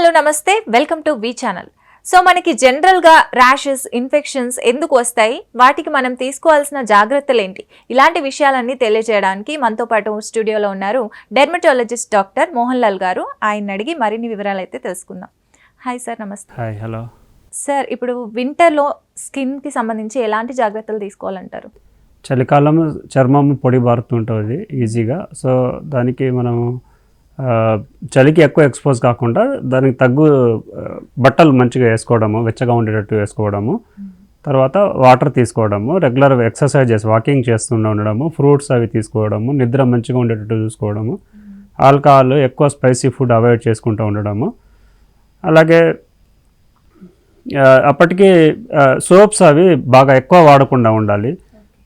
Hello నమస్తే, welcome to V channel. So మనకి జనరల్గా ర్యాషెస్, ఇన్ఫెక్షన్స్ ఎందుకు వస్తాయి, వాటికి మనం తీసుకోవాల్సిన జాగ్రత్తలు ఏంటి, ఇలాంటి విషయాలన్నీ తెలియజేయడానికి మనతో పాటు స్టూడియోలో ఉన్నారు డెర్మటాలజిస్ట్ డాక్టర్ మోహన్ లాల్ గారు. ఆయన అడిగి మరిన్ని వివరాలు అయితే తెలుసుకుందాం. హాయ్ సార్, నమస్తే. హాయ్. హలో సార్, ఇప్పుడు వింటర్లో స్కిన్కి సంబంధించి ఎలాంటి జాగ్రత్తలు తీసుకోవాలంటారు? చలికాలం చర్మం పొడి బారుతుంటుంది ఈజీగా. సో దానికి మనం చలికి ఎక్కువ ఎక్స్పోజ్ కాకుండా దానికి తగ్గు బట్టలు మంచిగా వేసుకోవడము, వెచ్చగా ఉండేటట్టు వేసుకోవడము, తర్వాత వాటర్ తీసుకోవడము, రెగ్యులర్ ఎక్సర్సైజెస్ వాకింగ్ చేస్తూనే ఉండడము, ఫ్రూట్స్ అవి తీసుకోవడము, నిద్ర మంచిగా ఉండేటట్టు చూసుకోవడము, ఆల్కహాల్ ఎక్కువ స్పైసీ ఫుడ్ అవాయిడ్ చేసుకుంటూ ఉండడము. అలాగే అప్పటికి సోప్స్ అవి బాగా ఎక్కువ వాడకుండా ఉండాలి.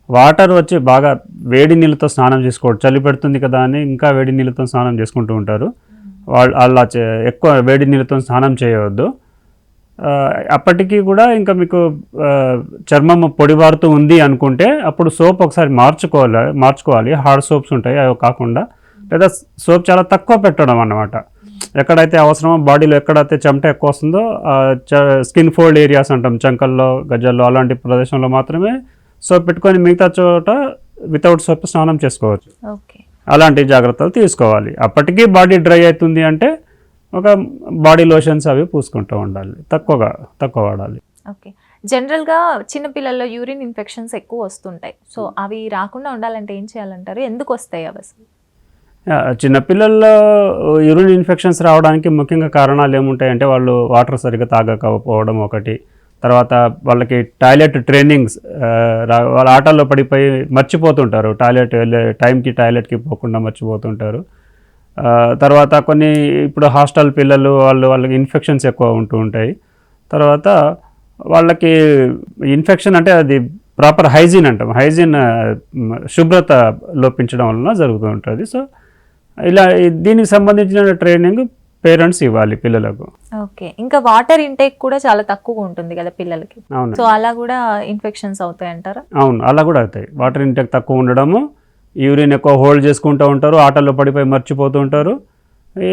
వాటర్ వచ్చి బాగా వేడి నీళ్ళతో స్నానం చేసుకోవడం, చలి పెడుతుంది కదా అని ఇంకా వేడి నీళ్ళతో స్నానం చేసుకుంటూ ఉంటారు. వాళ్ళు అలా ఎక్కువ వేడి నీళ్ళతో స్నానం చేయవద్దు. అప్పటికి కూడా మీకు చర్మం పొడిబారుతూ ఉంది అనుకుంటే అప్పుడు సోప్ ఒకసారి మార్చుకోవాలి. హార్డ్ సోప్స్ ఉంటాయి, అవి కాకుండా. లేదా సోప్ చాలా తక్కువ పెట్టడం అన్నమాట. ఎక్కడైతే అవసరమో బాడీలో ఎక్కడైతే చెమట ఎక్కువ వస్తుందో స్కిన్ ఫోల్డ్ ఏరియాస్ అంటాం, చంకల్లో, గజ్జల్లో, అలాంటి ప్రదేశంలో మాత్రమే సోప్ పెట్టుకొని మిగతా చోట వితౌట్ సోప్ స్నానం చేసుకోవచ్చు. అలాంటి జాగ్రత్తలు తీసుకోవాలి. అప్పటికీ బాడీ డ్రై అవుతుంది అంటే ఒక బాడీ లోషన్స్ అవి పూసుకుంటూ ఉండాలి, తక్కువ వాడాలి. ఓకే. జనరల్గా చిన్నపిల్లల్లో యూరిన్ ఇన్ఫెక్షన్స్ ఎక్కువ వస్తుంటాయి. సో అవి రాకుండా ఉండాలంటే ఏం చేయాలంటారు? ఎందుకు వస్తాయి అవి అసలు? చిన్నపిల్లల్లో యూరిన్ ఇన్ఫెక్షన్స్ రావడానికి ముఖ్యంగా కారణాలు ఏముంటాయంటే వాళ్ళు వాటర్ సరిగ్గా తాగకపోవడం ఒకటి, తర్వాత వాళ్ళకి టాయిలెట్ ట్రైనింగ్స్, వాళ్ళ ఆటల్లో పడిపోయి మర్చిపోతుంటారు, టాయిలెట్ వెళ్ళే టైంకి టాయిలెట్కి పోకుండా మర్చిపోతుంటారు. తర్వాత కొన్ని ఇప్పుడు హాస్టల్ పిల్లలు వాళ్ళకి ఇన్ఫెక్షన్స్ ఎక్కువ ఉంటూ ఉంటాయి. తర్వాత వాళ్ళకి ఇన్ఫెక్షన్ అంటే అది ప్రాపర్ హైజీన్ అంటాం, హైజీన్ శుభ్రత లోపించడం వలన జరుగుతూ ఉంటుంది. సో ఇలా దీనికి సంబంధించిన ట్రైనింగ్ పేరెంట్స్ ఇవ్వాలి పిల్లలకు. ఓకే. ఇంకా వాటర్ ఇంటేక్ కూడా చాలా తక్కువ ఉంటుంది కదా పిల్లలకి. అవును. సో అలా కూడా ఇన్ఫెక్షన్స్ అవుతాయి అంటారా? అవును, అలా కూడా అవుతాయి. వాటర్ ఇంటేక్ తక్కువ ఉండడము, యూరిన్ ఎక్కువ హోల్డ్ చేసుకుంటూ ఉంటారు, ఆటల్లో పడిపోయి మర్చిపోతూ ఉంటారు,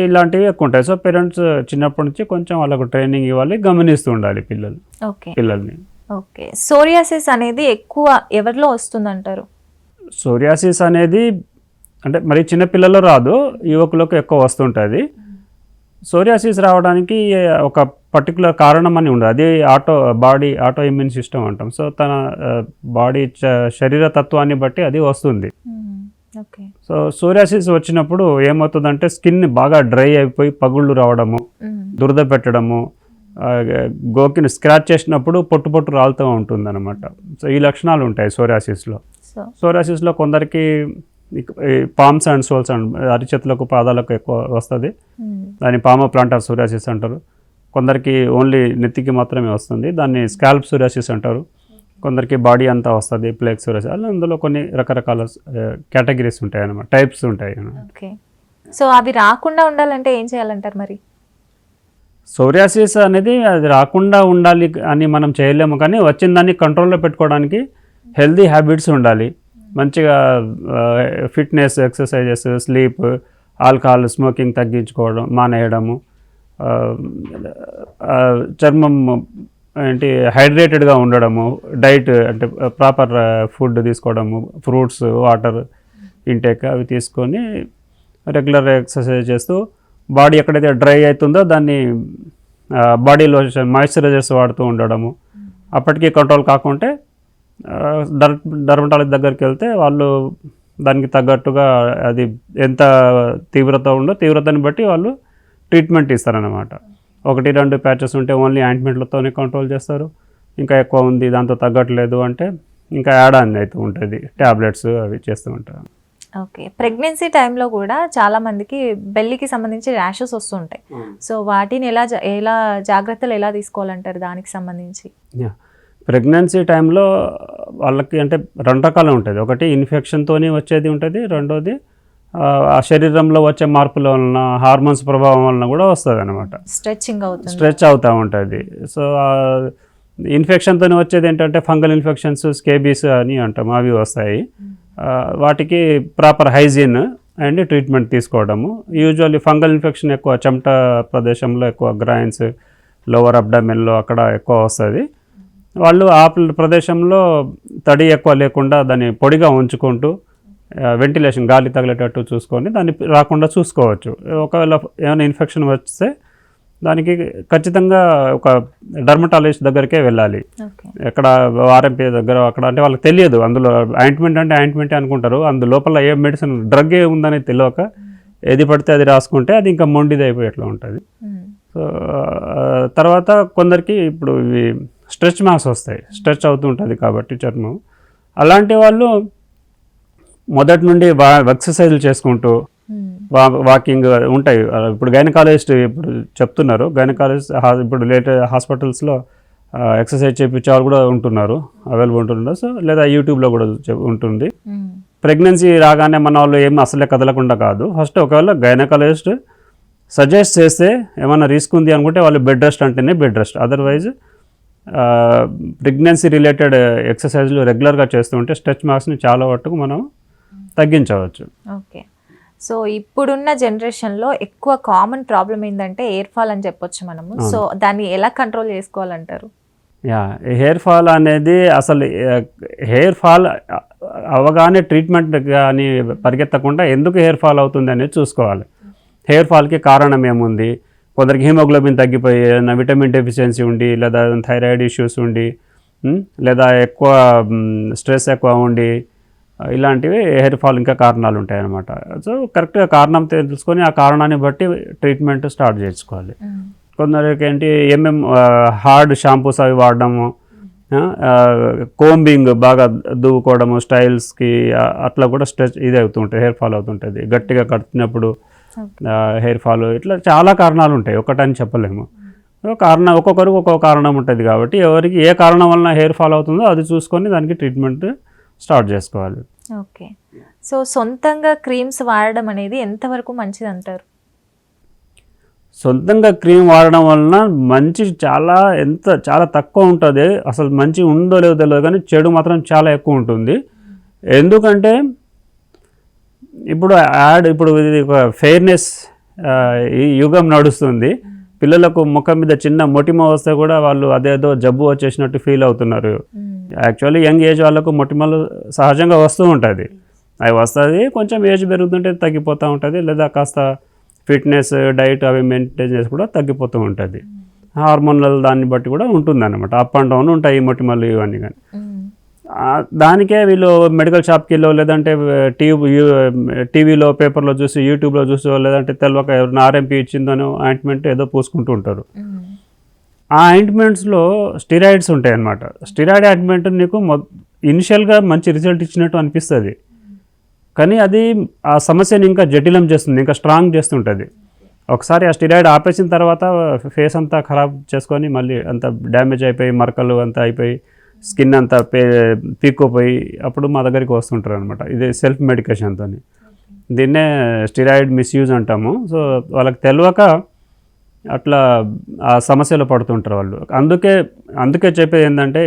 ఇలాంటివి ఎక్కువ ఉంటాయి. సో పేరెంట్స్ చిన్నప్పటి నుంచి కొంచెం వాళ్ళకు ట్రైనింగ్ ఇవ్వాలి, గమనిస్తూ ఉండాలి పిల్లల్ని. ఓకే. సోరియాసిస్ అనేది ఎక్కువ ఎవరిలో వస్తుందంటారు? సోరియాసిస్ అనేది అంటే మరి చిన్నపిల్లల్లో రాదు, యువకులకు ఎక్కువ వస్తుంటుంది. సోరియాసిస్ రావడానికి ఒక పర్టికులర్ కారణం అని ఉండదు, అది ఆటో ఇమ్యూన్ సిస్టమ్ అంటాం. సో తన బాడీ శరీర తత్వాన్ని బట్టి అది వస్తుంది. సో సోరియాసిస్ వచ్చినప్పుడు ఏమవుతుందంటే స్కిన్ బాగా డ్రై అయిపోయి పగుళ్ళు రావడము, దురద పెట్టడము, గోకిని స్క్రాచ్ చేసినప్పుడు పొట్టు రాలుతూ ఉంటుంది అనమాట. సో ఈ లక్షణాలు ఉంటాయి సోరియాసిస్లో. సోరియాసిస్లో కొందరికి పామ్స్ అండ్ సోల్స్ అండ్ అరిచేతులకు, పాదాలకు ఎక్కువ వస్తుంది, దాన్ని పామో ప్లాంటార్ సోరియాసిస్ అంటారు. కొందరికి ఓన్లీ నెత్తికి మాత్రమే వస్తుంది, దాన్ని స్కాల్ప్ సోరియాసిస్ అంటారు. కొందరికి బాడీ అంతా వస్తుంది, ప్లేక్ సోరియాసిస్. అందులో కొన్ని రకరకాల కేటగిరీస్ ఉంటాయి అన్నమాట, టైప్స్ ఉంటాయి. ఓకే. సో అవి రాకుండా ఉండాలంటే ఏం చేయాలంటారు మరి? సోరియాసిస్ అనేది అది రాకుండా ఉండాలి అని మనం చేయలేము, కానీ వచ్చిన దాన్ని కంట్రోల్లో పెట్టుకోవడానికి హెల్దీ హ్యాబిట్స్ ఉండాలి. మంచిగా fitness, exercises, sleep, alcohol, smoking తగ్గించుకోవడం, మానేయడము, చర్మం హైడ్రేటెడ్గా ఉండడము, డైట్ అంటే ప్రాపర్ ఫుడ్ తీసుకోవడము, ఫ్రూట్స్, వాటర్ ఇంటేక్ అవి తీసుకొని రెగ్యులర్ ఎక్సర్సైజ్ చేస్తూ బాడీ ఎక్కడైతే డ్రై అవుతుందో దాన్ని బాడీ లోషన్, మాయిశ్చరైజర్స్ వాడుతూ ఉండడము. అప్పటికీ కంట్రోల్ కాకుంటే డర్మటాలజీ దగ్గరికి వెళ్తే వాళ్ళు దానికి తగ్గట్టుగా అది ఎంత తీవ్రత ఉందో తీవ్రతని బట్టి వాళ్ళు ట్రీట్మెంట్ ఇస్తారన్నమాట. 1-2 ప్యాచెస్ ఉంటే ఓన్లీ ఆయింట్మెంట్లతోనే కంట్రోల్ చేస్తారు. ఇంకా ఎక్కువ ఉంది, దాంతో తగ్గట్లేదు అంటే ఇంకా యాడ్ ఆన్ అవుతూ ఉంటుంది, ట్యాబ్లెట్స్ అవి చేస్తూ ఉంటారు. ఓకే. ప్రెగ్నెన్సీ టైంలో కూడా చాలా మందికి బెల్లికి సంబంధించి ర్యాషెస్ వస్తుంటాయి. సో వాటిని ఎలా జాగ్రత్తలు ఎలా తీసుకోవాలంటారు దానికి సంబంధించి? ప్రెగ్నెన్సీ టైంలో వాళ్ళకి అంటే 2 రకాలు ఉంటుంది. ఒకటి ఇన్ఫెక్షన్తో వచ్చేది ఉంటుంది, రెండోది ఆ శరీరంలో వచ్చే మార్పుల వలన, హార్మోన్స్ ప్రభావం వలన కూడా వస్తుంది అనమాట, స్ట్రెచ్ అవుతూ ఉంటుంది. సో ఇన్ఫెక్షన్తో వచ్చేది ఏంటంటే ఫంగల్ ఇన్ఫెక్షన్స్, స్కేబీస్ అని అంటాం, అవి వస్తాయి. వాటికి ప్రాపర్ హైజీన్ అండ్ ట్రీట్మెంట్ తీసుకోవడము. యూజువల్లీ ఫంగల్ ఇన్ఫెక్షన్ ఎక్కువ చెమట ప్రదేశంలో ఎక్కువ గ్రాయిన్స్, లోవర్ అబ్డామిన్లో అక్కడ ఎక్కువ వస్తుంది. వాళ్ళు ఆ ప్రదేశంలో తడి ఎక్కువ లేకుండా దాన్ని పొడిగా ఉంచుకుంటూ వెంటిలేషన్ గాలి తగిలేటట్టు చూసుకొని దాన్ని రాకుండా చూసుకోవచ్చు. ఒకవేళ ఏమైనా ఇన్ఫెక్షన్ వస్తే దానికి ఖచ్చితంగా ఒక డర్మటాలజిస్ట్ దగ్గరికే వెళ్ళాలి. ఎక్కడ ఆర్ఎంపీ దగ్గర అక్కడ అంటే వాళ్ళకి తెలియదు, అందులో ఆయింట్మెంట్ అంటే ఆయింట్మెంటే అనుకుంటారు, అందు లోపల ఏ మెడిసిన్ డ్రగ్ ఏ ఉందని తెలియక ఏది పడితే అది రాసుకుంటే అది ఇంకా మొండిది అయిపోయేట్లా ఉంటుంది. సో తర్వాత కొందరికి ఇప్పుడు ఇవి స్ట్రెచ్ మార్క్స్ వస్తాయి, స్ట్రెచ్ అవుతూ ఉంటుంది కాబట్టి చర్మం. అలాంటి వాళ్ళు మొదటి నుండి ఎక్సర్సైజులు చేసుకుంటూ వాకింగ్ ఉంటాయి. ఇప్పుడు గైనకాలజిస్ట్ ఇప్పుడు చెప్తున్నారు, గైనకాలజిస్ట్ ఇప్పుడు హాస్పిటల్స్లో ఎక్సర్సైజ్ చేయించే వాళ్ళు కూడా ఉంటున్నారు, అవైలబుల్ ఉంటున్నారు. సో లేదా యూట్యూబ్లో కూడా ఉంటుంది. ప్రెగ్నెన్సీ రాగానే మన వాళ్ళు ఏం అసలే కదలకుండా కాదు, ఫస్ట్ ఒకవేళ గైనకాలజిస్ట్ సజెస్ట్ చేస్తే ఏమైనా రిస్క్ ఉంది అనుకుంటే వాళ్ళు బెడ్ రెస్ట్ అంటేనే bed rest. Otherwise pregnancy related ఎక్సర్సైజ్లు రెగ్యులర్గా చేస్తుంటే స్ట్రెచ్ మార్క్స్ని చాలా వరకు మనం తగ్గించవచ్చు. ఓకే. సో ఇప్పుడున్న జనరేషన్లో ఎక్కువ కామన్ ప్రాబ్లం ఏంటంటే హెయిర్ ఫాల్ అని చెప్పొచ్చు మనము. సో దాన్ని ఎలా కంట్రోల్ చేసుకోవాలంటారు? హెయిర్ ఫాల్ అనేది అసలు హెయిర్ ఫాల్ అవగానే ట్రీట్మెంట్ కానీ పరిగెత్తకుండా ఎందుకు హెయిర్ ఫాల్ అవుతుంది అనేది చూసుకోవాలి. హెయిర్ ఫాల్కి కారణం ఏముంది? కొందరికి హిమోగ్లోబిన్ తగ్గిపోయి, విటమిన్ డెఫిషియన్సీ ఉండి, లేదా థైరాయిడ్ ఇష్యూస్ ఉండి, లేదా ఎక్కువ స్ట్రెస్ ఎక్కువ ఉండి, ఇలాంటివి హెయిర్ ఫాల్ ఇంకా కారణాలు ఉంటాయి అన్నమాట. సో కరెక్ట్గా కారణం తెలుసుకొని ఆ కారణాన్ని బట్టి ట్రీట్మెంట్ స్టార్ట్ చేసుకోవాలి. కొందరికి ఏంటి హార్డ్ షాంపూస్ అవి వాడడము, కోంబింగ్ బాగా దువ్వుకోవడము స్టైల్స్కి, అట్లా కూడా స్ట్రెచ్ ఇది అవుతుంటుంది, హెయిర్ ఫాల్ అవుతుంటుంది. గట్టిగా కట్టినప్పుడు హెయిర్ ఫాల్, ఇట్లా చాలా కారణాలు ఉంటాయి, ఒకటని చెప్పలేము. కారణం ఒక్కొక్కరికి ఒక్కొక్క కారణం ఉంటుంది కాబట్టి ఎవరికి ఏ కారణం వలన హెయిర్ ఫాల్ అవుతుందో అది చూసుకొని దానికి ట్రీట్మెంట్ స్టార్ట్ చేసుకోవాలి. ఓకే. సో సొంతంగా క్రీమ్స్ వాడడం అనేది ఎంతవరకు మంచిది అంటారు? సొంతంగా క్రీమ్ వాడడం వలన మంచి చాలా తక్కువ ఉంటుంది, అసలు మంచి ఉందో లేదో తెలియదు, కానీ చెడు మాత్రం చాలా ఎక్కువ ఉంటుంది. ఎందుకంటే ఇప్పుడు ఇది ఒక ఫెయిర్నెస్ ఈ యుగం నడుస్తుంది. పిల్లలకు ముఖం మీద చిన్న మొటిమ వస్తే కూడా వాళ్ళు అదేదో జబ్బు వచ్చేసినట్టు ఫీల్ అవుతున్నారు. యాక్చువల్లీ యంగ్ ఏజ్ వాళ్ళకు మొటిమలు సహజంగా వస్తూ ఉంటుంది, అవి వస్తుంది, కొంచెం ఏజ్ పెరుగుతుంటే తగ్గిపోతూ ఉంటుంది, లేదా కాస్త ఫిట్నెస్ డైట్ అవి మెయింటైన్ చేసి కూడా తగ్గిపోతూ ఉంటుంది. హార్మోనల్ దాన్ని బట్టి కూడా ఉంటుంది అన్నమాట, అప్ అండ్ డౌన్ ఉంటాయి మొటిమలు ఇవన్నీ. కానీ దానికే వీళ్ళు మెడికల్ షాప్కి వెళ్ళో, లేదంటే టీవీలో పేపర్లో చూసి, యూట్యూబ్లో చూసో, లేదంటే తెలవక ఎవరైనా ఆర్ఎంపీ ఇచ్చిందనో ఆయింట్మెంట్ ఏదో పూసుకుంటూ ఉంటారు. ఆ ఆయింట్మెంట్స్లో స్టిరాయిడ్స్ ఉంటాయి అన్నమాట. స్టిరాయిడ్ ఆయింట్మెంట్ నీకు ఇనిషియల్గా మంచి రిజల్ట్ ఇచ్చినట్టు అనిపిస్తుంది, కానీ అది ఆ సమస్యని ఇంకా జటిలం చేస్తుంది, ఇంకా స్ట్రాంగ్ చేస్తుంటుంది. ఒకసారి ఆ స్టిరాయిడ్ ఆపేసిన తర్వాత ఫేస్ అంతా ఖరాబ్ చేసుకొని మళ్ళీ అంత డ్యామేజ్ అయిపోయి, మరకలు అంతా అయిపోయి, స్కిన్ అంతా పీక్కుపోయి అప్పుడు మా దగ్గరికి వస్తుంటారు అనమాట. ఇది సెల్ఫ్ మెడికేషన్తో, దీన్నే స్టిరాయిడ్ మిస్యూజ్ అంటాము. సో వాళ్ళకి తెలియక అట్లా ఆ సమస్యలు పడుతుంటారు వాళ్ళు. అందుకే చెప్పేది ఏంటంటే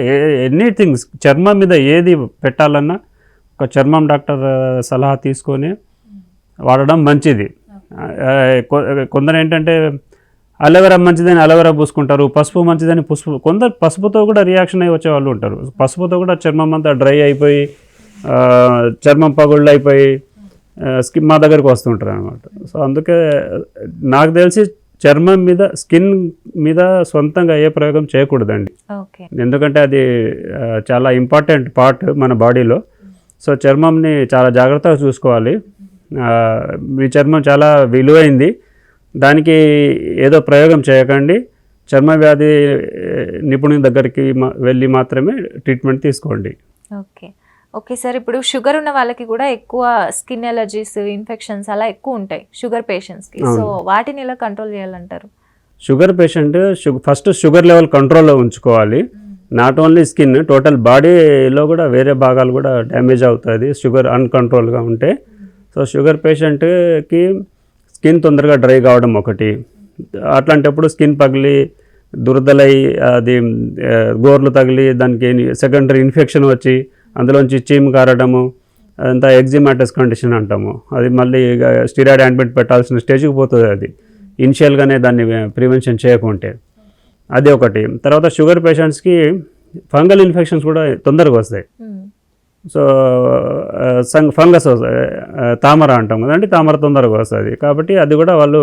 ఎనీథింగ్స్ చర్మం మీద ఏది పెట్టాలన్నా ఒక చర్మం డాక్టర్ సలహా తీసుకొని వాడడం మంచిది. కొందరు ఏంటంటే అలోవెరా మంచిదని అలోవెరా పూసుకుంటారు, పసుపు మంచిదని కొందరు పసుపుతో కూడా రియాక్షన్ అయ్యి వచ్చే వాళ్ళు ఉంటారు. పసుపుతో కూడా చర్మం అంతా డ్రై అయిపోయి, చర్మం పగుళ్ళు అయిపోయి స్కిన్ మా దగ్గరికి వస్తుంటారు అనమాట. సో అందుకే నాకు తెలిసి చర్మం మీద, స్కిన్ మీద సొంతంగా ఏ ప్రయోగం చేయకూడదండి, ఎందుకంటే అది చాలా ఇంపార్టెంట్ పార్ట్ మన బాడీలో. సో చర్మంని చాలా జాగ్రత్తగా చూసుకోవాలి. మీ చర్మం చాలా విలువైంది, దానికి ఏదో ప్రయోగం చేయకండి. చర్మ వ్యాధి నిపుణుని దగ్గరికి వెళ్ళి మాత్రమే ట్రీట్మెంట్ తీసుకోండి. ఓకే సార్, ఇప్పుడు షుగర్ ఉన్న వాళ్ళకి కూడా ఎక్కువ స్కిన్ ఎలర్జీస్, ఇన్ఫెక్షన్స్ అలా ఎక్కువ ఉంటాయి షుగర్ పేషెంట్స్కి. సో వాటిని ఎలా కంట్రోల్ చేయాలంటారు? Sugar patient first sugar level కంట్రోల్లో ఉంచుకోవాలి. నాట్ ఓన్లీ స్కిన్, టోటల్ బాడీలో కూడా వేరే భాగాలు కూడా డ్యామేజ్ అవుతుంది షుగర్ అన్కంట్రోల్గా ఉంటే. సో షుగర్ పేషెంట్కి స్కిన్ తొందరగా డ్రై కావడం ఒకటి, అట్లాంటప్పుడు స్కిన్ పగిలి దురదలై అది గోర్లు తగిలి దానికి సెకండరీ ఇన్ఫెక్షన్ వచ్చి అందులోంచి చీము కారడము, అదంతా ఎగ్జిమాటస్ కండిషన్ అంటాము. అది మళ్ళీ స్టిరాయిడ్ యాంటిబయాటిక్ పెట్టాల్సిన స్టేజ్కి పోతుంది. అది ఇనిషియల్గానే దాన్ని ప్రివెన్షన్ చేయకుంటే అది ఒకటి. తర్వాత షుగర్ పేషెంట్స్కి ఫంగల్ ఇన్ఫెక్షన్స్ కూడా తొందరగా వస్తాయి. సో ఫంగస్ తామర అంటాం కదండి, తామర తొందరగా వస్తుంది. కాబట్టి అది కూడా వాళ్ళు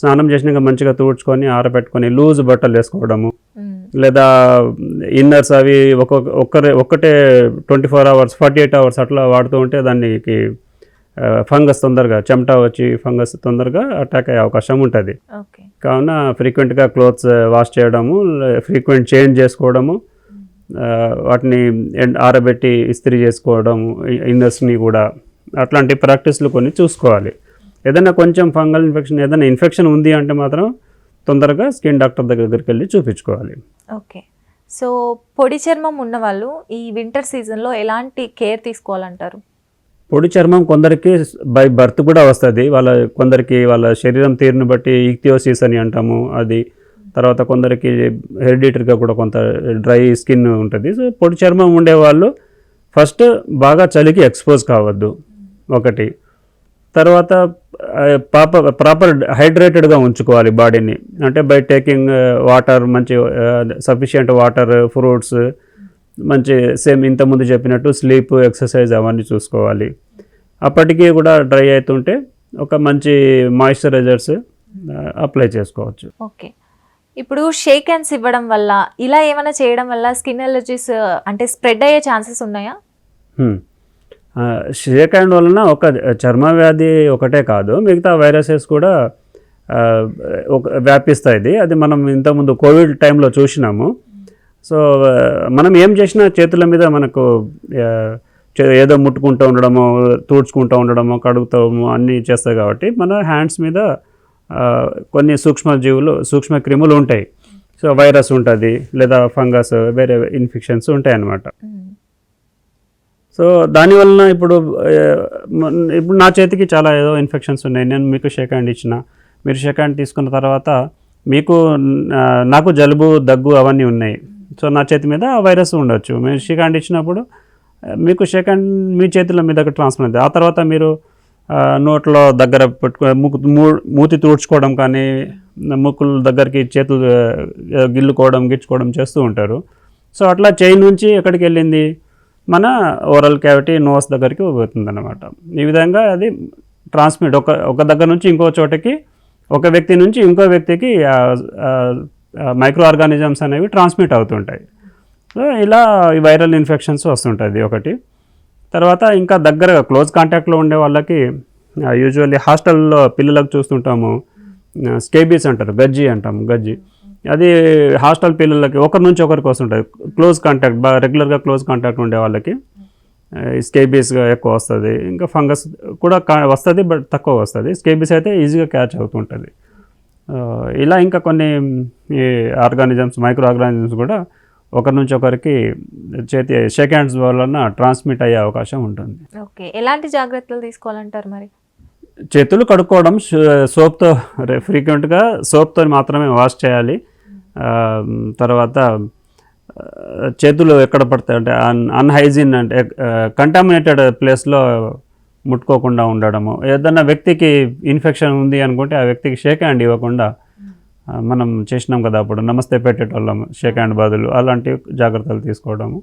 స్నానం చేసినాక మంచిగా తుడుచుకొని ఆరబెట్టుకొని లూజ్ బట్టలు వేసుకోవడము, లేదా ఇన్నర్స్ అవి ఒక్కటే 24 hours 48 hours అట్లా వాడుతూ ఉంటే దానికి ఫంగస్ తొందరగా చెమట వచ్చి ఫంగస్ తొందరగా అటాక్ అయ్యే అవకాశం ఉంటుంది. కావున ఫ్రీక్వెంట్గా క్లోత్స్ వాష్ చేయడము, ఫ్రీక్వెంట్ చేంజ్ చేసుకోవడము, వాటిని ఆరబెట్టి ఇస్త్రీ చేసుకోవడము, ఇన్నర్స్ని కూడా, అట్లాంటి ప్రాక్టీస్లు కొన్ని చూసుకోవాలి. ఏదైనా కొంచెం ఫంగల్ ఇన్ఫెక్షన్ ఏదైనా ఇన్ఫెక్షన్ ఉంది అంటే మాత్రం తొందరగా స్కిన్ డాక్టర్ దగ్గరికి వెళ్ళి చూపించుకోవాలి. ఓకే. సో పొడి చర్మం ఉన్న వాళ్ళు ఈ వింటర్ సీజన్లో ఎలాంటి కేర్ తీసుకోవాలంటారు? పొడి చర్మం కొందరికి బై బర్త్ కూడా వస్తుంది. కొందరికి వాళ్ళ శరీరం తీరుని బట్టి ఇక్తియోసిస్ అని అంటాము అది. తర్వాత కొందరికి హెరిడిటరీగా కూడా కొంత డ్రై స్కిన్ ఉంటుంది. సో పొడి చర్మం ఉండేవాళ్ళు ఫస్ట్ బాగా చలికి ఎక్స్పోజ్ కావద్దు ఒకటి. తర్వాత ప్రాపర్ హైడ్రేటెడ్గా ఉంచుకోవాలి బాడీని, అంటే బై టేకింగ్ వాటర్, మంచి సఫిషియంట్ వాటర్, ఫ్రూట్స్, మంచి సేమ్ ఇంతకుముందు చెప్పినట్టు స్లీప్, ఎక్సర్సైజ్ అవన్నీ చూసుకోవాలి. అప్పటికీ కూడా డ్రై అవుతుంటే ఒక మంచి మాయిశ్చరైజర్స్ అప్లై చేసుకోవచ్చు. ఓకే. ఇప్పుడు షేక్ హ్యాండ్స్ ఇవ్వడం వల్ల, ఇలా ఏమైనా చేయడం వల్ల స్కిన్ అలర్జీస్ అంటే స్ప్రెడ్ అయ్యే ఛాన్సెస్ ఉన్నాయా? షేక్ హ్యాండ్ వలన ఒక చర్మ వ్యాధి ఒకటే కాదు, మిగతా వైరసెస్ కూడా వ్యాపిస్తాయి. అది మనం ఇంతకుముందు కోవిడ్ టైంలో చూసినాము. సో మనం ఏం చేసినా చేతుల మీద మనకు ఏదో ముట్టుకుంటూ ఉండడము, తుడుచుకుంటూ ఉండడము, కడుగుతాము అన్నీ చేస్తాయి. కాబట్టి మన హ్యాండ్స్ మీద కొన్ని సూక్ష్మ క్రిములు ఉంటాయి. సో వైరస్ ఉంటుంది, లేదా ఫంగస్, వేరే ఇన్ఫెక్షన్స్ ఉంటాయి అన్నమాట. సో దానివలన ఇప్పుడు నా చేతికి చాలా ఏదో ఇన్ఫెక్షన్స్ ఉన్నాయి. నేను మీకు షేక్ హ్యాండ్ ఇచ్చిన, మీరు షేక్ హ్యాండ్ తీసుకున్న తర్వాత నాకు జలుబు, దగ్గు అవన్నీ ఉన్నాయి. సో నా చేతి మీద వైరస్ ఉండొచ్చు. మీరు షేక్ హ్యాండ్ ఇచ్చినప్పుడు మీకు షేక్ హ్యాండ్ మీ చేతుల మీదకి ట్రాన్స్ఫర్ అవుతుంది. ఆ తర్వాత మీరు నోట్లో దగ్గర మూతి తుడుచుకోవడం కానీ, ముక్కుల దగ్గరికి చేతులు గిచ్చుకోవడం చేస్తూ ఉంటారు. సో అట్లా చేయి నుంచి ఎక్కడికి వెళ్ళింది, మన ఓరల్ క్యావిటీ, నోస్ దగ్గరికి పోతుంది అన్నమాట. ఈ విధంగా అది ట్రాన్స్మిట్ ఒక దగ్గర నుంచి ఇంకో చోటకి, ఒక వ్యక్తి నుంచి ఇంకో వ్యక్తికి మైక్రో ఆర్గానిజమ్స్ అనేవి ట్రాన్స్మిట్ అవుతుంటాయి. సో ఇలా ఈ వైరల్ ఇన్ఫెక్షన్స్ వస్తుంటుంది ఒకటి. తర్వాత ఇంకా దగ్గరగా క్లోజ్ కాంటాక్ట్లో ఉండే వాళ్ళకి యూజువల్లీ హాస్టల్లో పిల్లలకు చూస్తుంటాము, స్కేబీస్ అంటారు, గజ్జి. అది హాస్టల్ పిల్లలకి ఒకరి నుంచి ఒకరికి వస్తుంటుంది. క్లోజ్ కాంటాక్ట్, రెగ్యులర్గా క్లోజ్ కాంటాక్ట్ ఉండే వాళ్ళకి స్కేబీస్గా ఎక్కువ వస్తుంది. ఇంకా ఫంగస్ కూడా వస్తుంది, బట్ తక్కువ వస్తుంది. స్కేబీస్ అయితే ఈజీగా క్యాచ్ అవుతుంటుంది. ఇలా ఇంకా కొన్ని ఆర్గానిజమ్స్, మైక్రో ఆర్గానిజమ్స్ కూడా ఒకరి నుంచి ఒకరికి షేక్ హ్యాండ్స్ వలన ట్రాన్స్మిట్ అయ్యే అవకాశం ఉంటుంది. ఓకే. ఎలాంటి జాగ్రత్తలు తీసుకోవాలంటారు మరి? చేతులు కడుక్కోవడం సోప్తో, ఫ్రీక్వెంట్గా సోప్తో మాత్రమే వాష్ చేయాలి. తర్వాత చేతులు ఎక్కడ పడతాయి అంటే అన్హైజీన్ అంటే కంటామినేటెడ్ ప్లేస్లో ముట్టుకోకుండా ఉండడము. ఏదైనా వ్యక్తికి ఇన్ఫెక్షన్ ఉంది అనుకుంటే ఆ వ్యక్తికి షేక్ హ్యాండ్ ఇవ్వకుండా, మనం చేసినాం కదా అప్పుడు నమస్తే పెట్టేటోళ్ళము షేక్ హ్యాండ్ బదులు, అలాంటి జాగ్రత్తలు తీసుకోవడము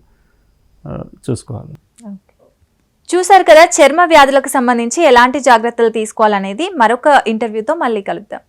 చూసుకోవాలి. చూసారు కదా, చర్మ వ్యాధులకు సంబంధించి ఎలాంటి జాగ్రత్తలు తీసుకోవాలనేది. మరొక ఇంటర్వ్యూతో మళ్ళీ కలుద్దాం.